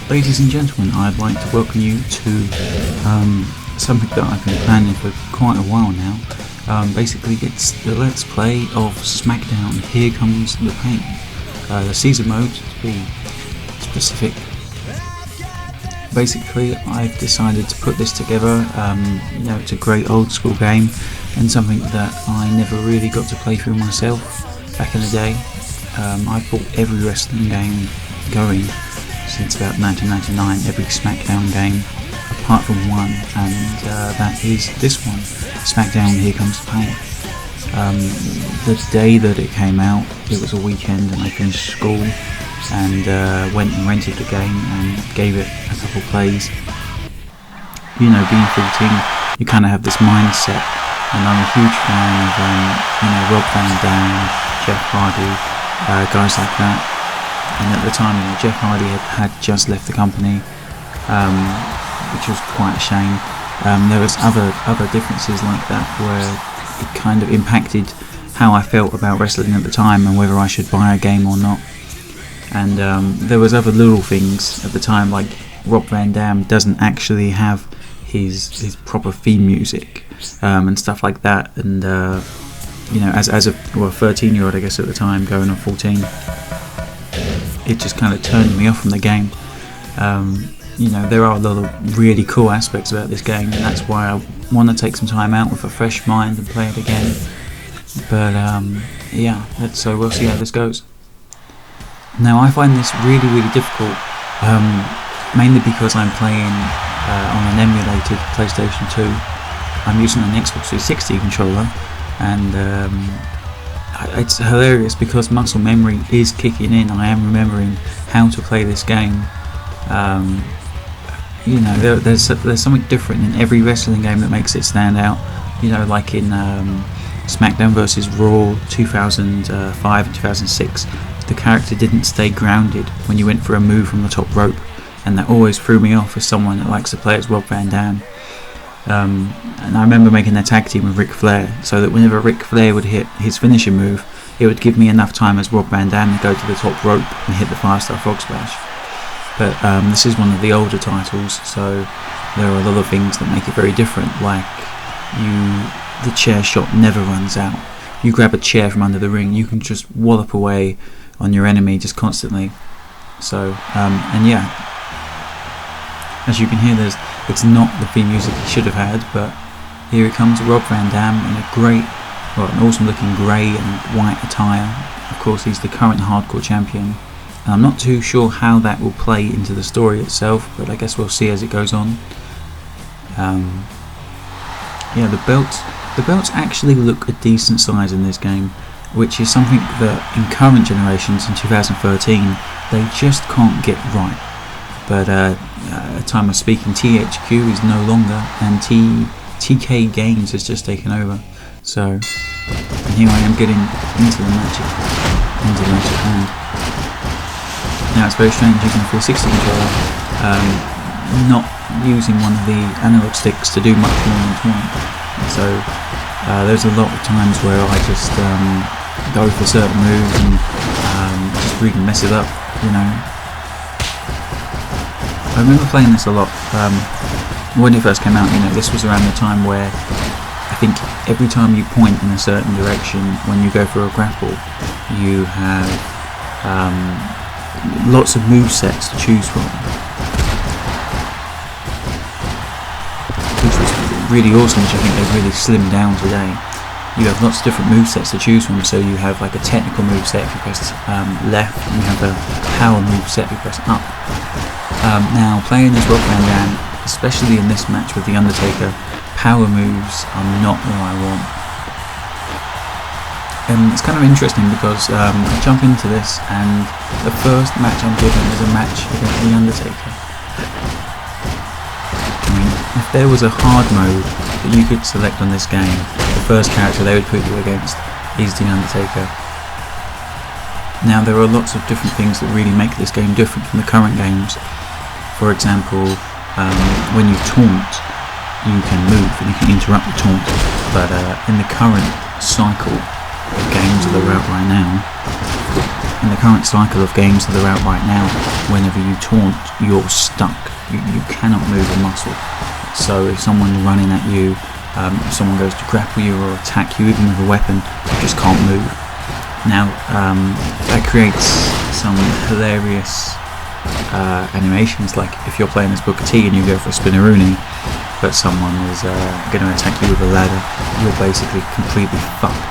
Ladies and gentlemen, I'd like to welcome you to something that I've been planning for quite a while now. Basically, it's the Let's Play of SmackDown Here Comes the Pain. The season mode, to be specific. Basically, I've decided to put this together. It's a great old school game and something that I never really got to play through myself back in the day. I bought every wrestling game going since about 1999, every SmackDown game apart from one, and that is this one, SmackDown Here Comes the Pain. The day that it came out, it was a weekend and I finished school and went and rented the game and gave it a couple plays. You know, being 14, you kind of have this mindset, and I'm a huge fan of Rob Van Dam, Jeff Hardy, guys like that. And at the time, Jeff Hardy had just left the company, which was quite a shame. There was other differences like that where it kind of impacted how I felt about wrestling at the time and whether I should buy a game or not. And there was other little things at the time, like Rob Van Dam doesn't actually have his proper theme music and stuff like that. And as a 13-year-old, I guess at the time, going on 14. It just kind of turned me off from the game. There are a lot of really cool aspects about this game, and that's why I want to take some time out with a fresh mind and play it again. But so we'll see how this goes. Now, I find this really, really difficult, mainly because I'm playing on an emulated PlayStation 2. I'm using an Xbox 360 controller, and it's hilarious because muscle memory is kicking in. I am remembering how to play this game. There's something different in every wrestling game that makes it stand out. Like in SmackDown vs Raw 2005 and 2006, the character didn't stay grounded when you went for a move from the top rope, and that always threw me off as someone that likes to play as Rob Van Dam. And I remember making a tag team with Ric Flair, so that whenever Ric Flair would hit his finishing move, it would give me enough time as Rob Van Dam to go to the top rope and hit the 5-star frog splash. But this is one of the older titles, so there are a lot of things that make it very different, like the chair shot never runs out. You grab a chair from under the ring, you can just wallop away on your enemy just constantly. So, as you can hear, it's not the theme music it should have had, but here it comes, Rob Van Dam in an awesome looking grey and white attire. Of course, he's the current hardcore champion, and I'm not too sure how that will play into the story itself, but I guess we'll see as it goes on. The belts actually look a decent size in this game, which is something that in current generations in 2013 they just can't get right. But at the time of speaking, THQ is no longer, and TK Games has just taken over. So, and here I am getting into the match at hand. Now it's very strange using a 360 controller, not using one of the analog sticks to do much more than one. So there's a lot of times where I just go for certain moves and just really mess it up, I remember playing this a lot when it first came out. This was around the time where I think every time you point in a certain direction when you go for a grapple, you have lots of move sets to choose from, which was really awesome, which I think they've really slimmed down today. You have lots of different move sets to choose from, so you have like a technical move set if you press left, and you have a power move set if you press up. Now, playing as Rob Van Dam, especially in this match with The Undertaker, power moves are not what I want. And it's kind of interesting because I jump into this and the first match I'm given is a match against The Undertaker. If there was a hard mode that you could select on this game, the first character they would put you against is The Undertaker. Now, there are lots of different things that really make this game different from the current games. For example, when you taunt, you can move and you can interrupt the taunt, but in the current cycle of games that are out right now, in the current cycle of games that are out right now, whenever you taunt, you're stuck. You cannot move a muscle. So if someone's running at you, if someone goes to grapple you or attack you, even with a weapon, you just can't move. Now, that creates some hilarious animations, like if you're playing as Booker T and you go for a spinneroonie, but someone is going to attack you with a ladder, you're basically completely fucked.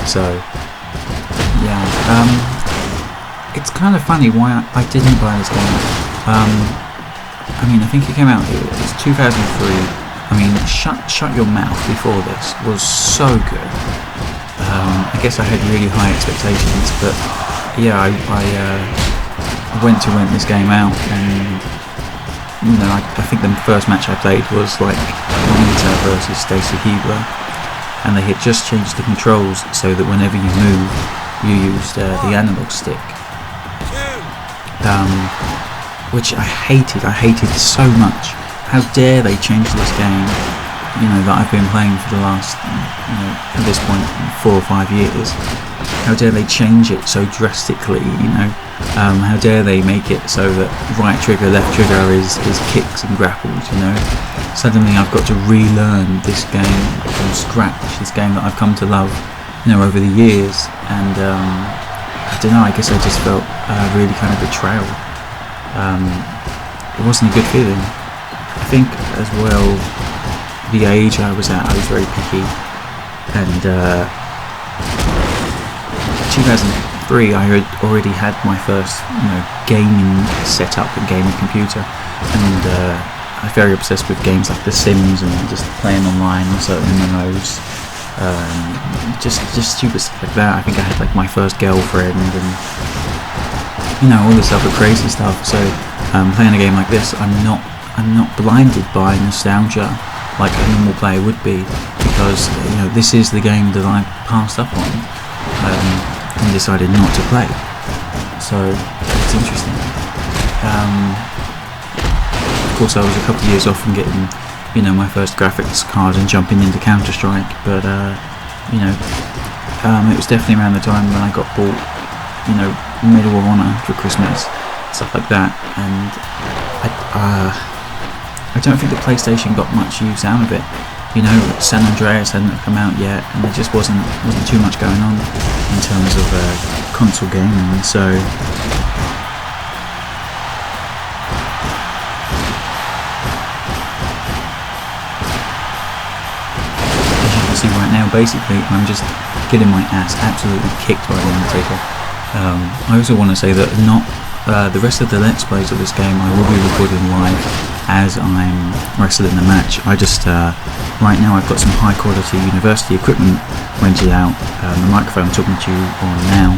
So, yeah, it's kind of funny why I didn't buy this game. I mean, I think it came out, it was 2003. I mean, Shut Your Mouth before this was so good. I guess I had really high expectations, but yeah, I went to rent this game out, and you know, I think the first match I played was like Lita versus Stacy Keibler, and they had just changed the controls so that whenever you move, you used the analog stick, which I hated so much. How dare they change this game, you know, that I've been playing for the last, you know, at this point 4 or 5 years. How dare they change it so drastically, you know? How dare they make it so that right trigger, left trigger is kicks and grapples, you know? Suddenly I've got to relearn this game from scratch, this game that I've come to love, you know, over the years, and I don't know, I guess I just felt really kind of betrayal. It wasn't a good feeling. I think as well, the age I was at, I was very picky, and 2003 I had already had my first, you know, gaming setup and gaming computer, and I was very obsessed with games like The Sims and just playing online on certain MMOs, just stupid stuff like that. I think I had like my first girlfriend and, you know, all this other crazy stuff. So playing a game like this, I'm not blinded by nostalgia like a normal player would be, because, you know, this is the game that I passed up on and decided not to play. So it's interesting. Of course, I was a couple of years off from getting, you know, my first graphics card and jumping into Counter-Strike, but you know, it was definitely around the time when I got bought, you know, Medal of Honor for Christmas, stuff like that, and I don't think the PlayStation got much use out of it. You know, San Andreas hadn't come out yet, and there just wasn't too much going on in terms of console gaming. So as you can see right now, basically I'm just getting my ass absolutely kicked by the Undertaker. I also want to say that the rest of the Let's Plays of this game I will be recording live as I'm wrestling the match. I just, right now I've got some high quality university equipment rented out, the microphone I'm talking to you on now,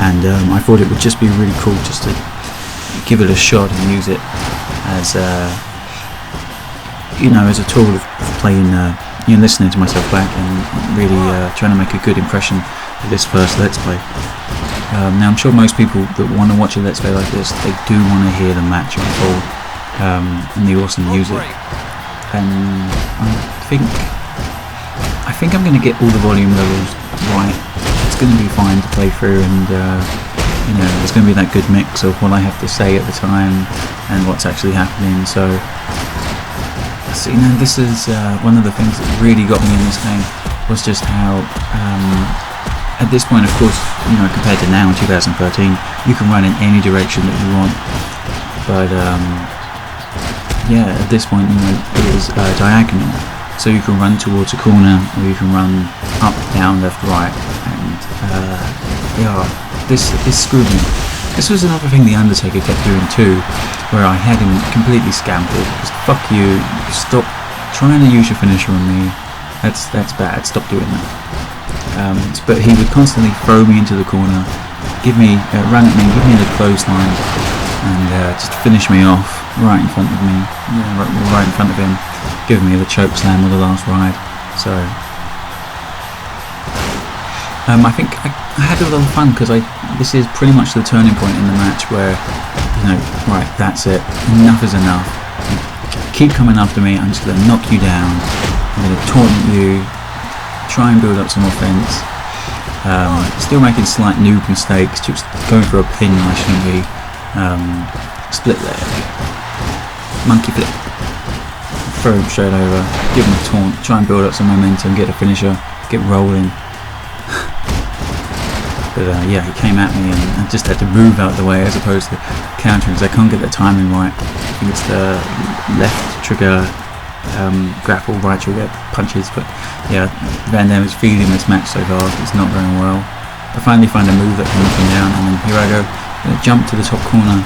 and I thought it would just be really cool just to give it a shot and use it as, you know, as a tool of playing, you know, listening to myself back and really trying to make a good impression of this first Let's Play. Now I'm sure most people that want to watch a Let's Play like this, they do want to hear the match unfold, and the awesome music, and I think I'm going to get all the volume levels right. It's going to be fine to play through, and you know, there's going to be that good mix of what I have to say at the time and what's actually happening. So you know, this is one of the things that really got me in this game, was just how at this point, of course, you know, compared to now in 2013, you can run in any direction that you want, but yeah, at this point, you know, it is diagonal, so you can run towards a corner, or you can run up, down, left, right, and yeah, this screwed me. This was another thing the Undertaker kept doing too, where I had him completely scampered, because fuck you, stop trying to use your finisher on me, that's bad, stop doing that. But he would constantly throw me into the corner, run at me, give me the clothesline, and just finish me off right in front of me, right in front of him, giving me the choke slam or the last ride. So I think I had a lot of fun, because this is pretty much the turning point in the match where, you know, right, that's it, enough is enough, you keep coming after me, I'm just going to knock you down, I'm going to taunt you, try and build up some offense, Still making slight noob mistakes, just going for a pin when I shouldn't be. Split leg, monkey flip, throw him straight over, give him a taunt, try and build up some momentum, get a finisher, get rolling. But yeah, he came at me and I just had to move out of the way as opposed to countering because I can't get the timing right. I think it's the left trigger grapple, right trigger punches. But yeah, Van Dam is feeding this match so far. It's not going well. I finally find a move that can knock him down, and then here I go. I'm gonna jump to the top corner.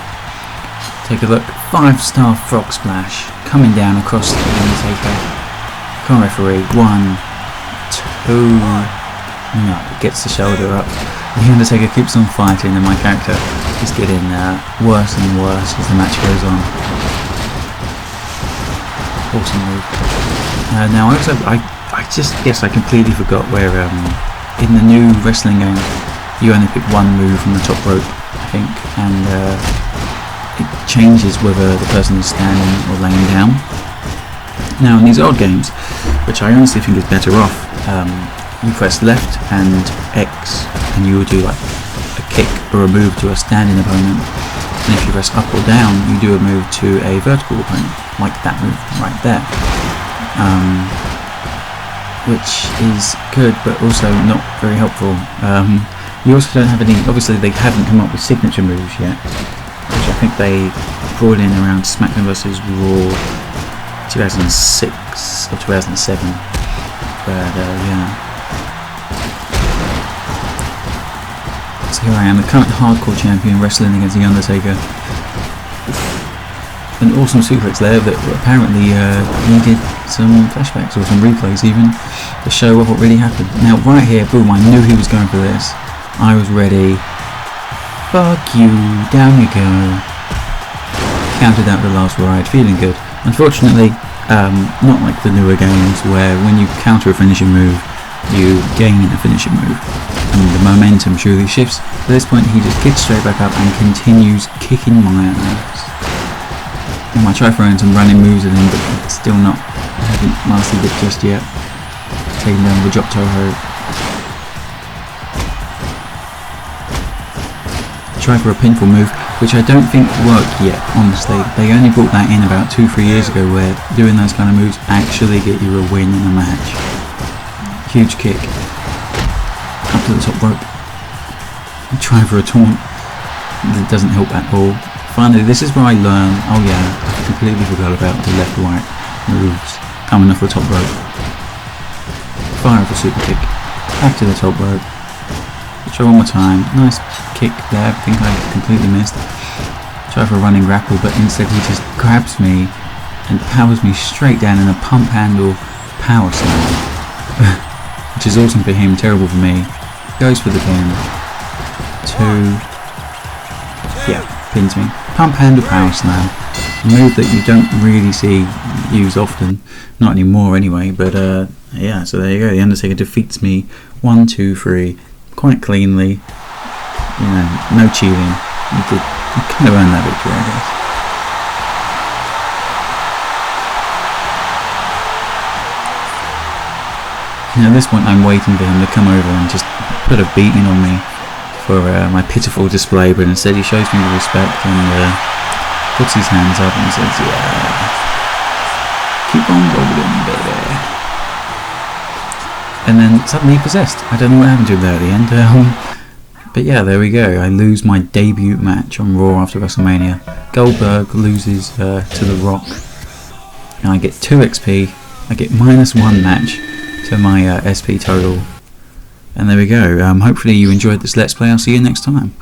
Take a look. 5-star frog splash coming down across the Undertaker. Come on, referee. 1, 2. No, gets the shoulder up. The Undertaker keeps on fighting, and my character is getting worse and worse as the match goes on. Awesome move. Now, I just guess I completely forgot where in the new wrestling game you only pick one move from the top rope, I think, and it changes whether the person is standing or laying down. Now, in these old games, which I honestly think is better off, you press left and X and you will do like a kick or a move to a standing opponent, and if you press up or down you do a move to a vertical opponent, like that move right there, which is good but also not very helpful. You also don't have any, obviously they haven't come up with signature moves yet, which I think they brought in around SmackDown vs Raw 2006 or 2007, but yeah. So here I am, the current hardcore champion, wrestling against The Undertaker. An awesome suplex there that apparently needed some flashbacks or some replays even to show what really happened. Now right here, boom, I knew he was going for this. I was ready. Fuck you, down you go. Counted out the last ride, feeling good. Unfortunately, not like the newer games where when you counter a finishing move, you gain a finishing move and the momentum surely shifts. At this point he just kicks straight back up and continues kicking my ass. I try throwing some running moves at him, but it's still not, I haven't mastered it just yet. Taking down the drop Toho. Try for a pinfall move, which I don't think worked yet, honestly. They only brought that in about 2-3 years ago, where doing those kind of moves actually get you a win in a match. Huge kick. Up to the top rope. Try for a taunt. That doesn't help at all. Finally, this is where I learn, oh yeah, I completely forgot about the left-right moves coming off the top rope. Fire off a super kick. Back to the top rope. Try one more time. Nice kick there. I think I completely missed. Try for a running grapple, but instead he just grabs me and powers me straight down in a pump handle power slam. Which is awesome for him, terrible for me. Goes for the pin. 2. Yeah, pins me. Pump handle power slam. A move that you don't really see used often. Not anymore anyway, but yeah, so there you go. The Undertaker defeats me 1, 2, 3 quite cleanly. You know, no cheating. You kind of earned that victory, I guess. Now at this point I'm waiting for him to come over and just put a beating on me for my pitiful display, but instead he shows me the respect and puts his hands up and says, yeah, keep on rolling, baby. And then suddenly possessed. I don't know what happened to him there at the end. But yeah, there we go. I lose my debut match on Raw after WrestleMania. Goldberg loses to The Rock. And I get 2 XP. I get -1 match to my SP total. And there we go. Hopefully you enjoyed this Let's Play. I'll see you next time.